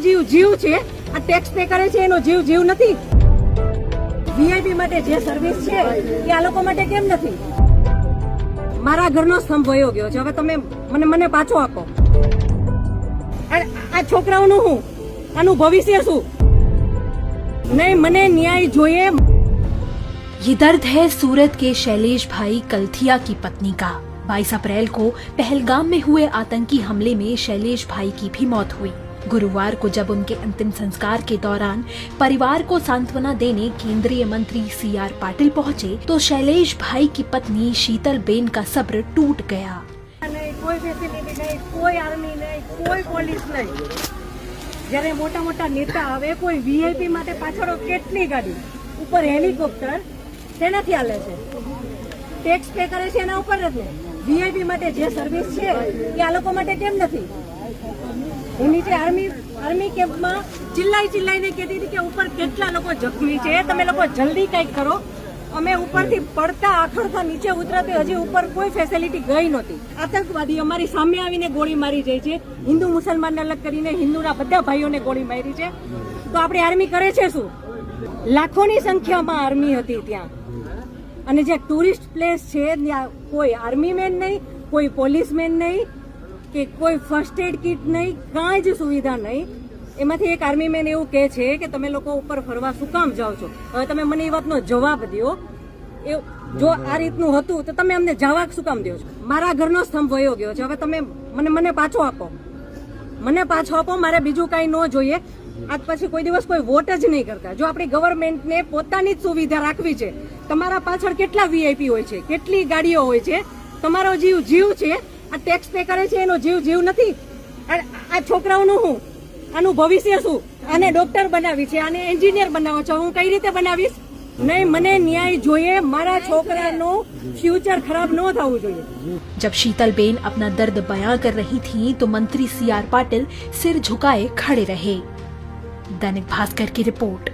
જીવ જીવ છે, આ ટેક્સ પે કરે છે એનો જીવ જીવ નથી. વીઆઈપી માટે જે સર્વિસ છે એ આ લોકો માટે કેમ નથી? મારા ઘરનો સ્તંભ વયો ગયો છે, હવે તમે મને પાછો આપો. આ છોકરાઓનું શું, આનું ભવિષ્ય શું? નહીં, મને ન્યાય જોઈએ. ये दर्द है सूरत के शैलेश भाई कलथिया की पत्नी का। 22 अप्रैल को पहलगाम में हुए आतंकी हमले में शैलेश भाई की भी मौत हुई। गुरुवार को जब उनके अंतिम संस्कार के दौरान परिवार को सांत्वना देने केंद्रीय मंत्री CR पाटिल पहुंचे तो शैलेश भाई की पत्नी शीतल बेन का सब्र टूट गया। કોઈ ફેસિલિટી નહીં, કોઈ આર્મી નહીં, કોઈ પોલીસ નહીં. જ્યારે મોટા મોટા નેતા આવે, કોઈ વીઆઈપી માટે પાછળ કેટલી ગાડી, ઉપર હેલિકોપ્ટર, તેનાથી હાલે છે. ટેક્સ પે કરે છે એના ઉપર નથી. વીઆઈપી માટે જે સર્વિસ છે એ આ લોકો માટે કેમ નથી? હું નીચે આર્મી કેમ્પમાં ચિલ્લાઈને કહેતી હતી કે ઉપર કેટલા લોકો જખમી છે, તમે લોકો જલ્દી કંઈક કરો. અમે ઉપરથી પડતા આખડતા નીચે ઉતરતી હજી ઉપર કોઈ ફેસિલિટી ગઈ નહોતી. આતંકવાદી અમારી સામે આવીને ગોળી મારી જાય છે. હિન્દુ મુસલમાનને અલગ કરીને હિન્દુના બધા ભાઈઓને ગોળી મારી છે. તો આપણી આર્મી કરે છે શું? લાખોની સંખ્યામાં આર્મી હતી ત્યાં, અને જે ટુરિસ્ટ પ્લેસ છે ત્યાં કોઈ આર્મી મેન નહીં, કોઈ પોલીસમેન નહીં, કે કોઈ ફર્સ્ટ એડ કિટ નહીં, કાંઈ જ સુવિધા નહીં. એમાંથી એક આર્મી મેન એવું કહે છે કે તમે લોકો ઉપર ફરવા શું કામ જાઓ છો? હવે તમે મને એ વાતનો જવાબ દો. જો આ રીતનું હતું તો તમે અમને જવાબ શું કામ દો છો? મારા ઘરનો સ્તંભ વયો ગયો છે, હવે તમે મને પાછો આપો. મને પાછો આપો, મારે બીજું કાંઈ ન જોઈએ. આજ પછી કોઈ દિવસ કોઈ વોટ જ નહીં કરતા. જો આપણી ગવર્મેન્ટને પોતાની જ સુવિધા રાખવી છે, તમારા પાછળ કેટલા વીઆઈપી હોય છે, કેટલી ગાડીઓ હોય છે, તમારો જીવ જીવ છે, આ ટેક્સ પે કરે છે એનો જીવ જીવ નથી. આ છોકરાઓનું શું, આનું ભવિષ્ય શું? આને ડોક્ટર બનાવી છે, આને એન્જિનિયર બનાવો છો, હું કઈ રીતે બનાવીશ? નહીં, મને ન્યાય જોઈએ. મારા છોકરાનું फ्यूचर खराब न થવું જોઈએ. जब शीतल बेन अपना दर्द बयां कर रही थीं तो मंत्री CR पाटिल सिर झुकाए खड़े रहे। दैनिक भास्कर की रिपोर्ट।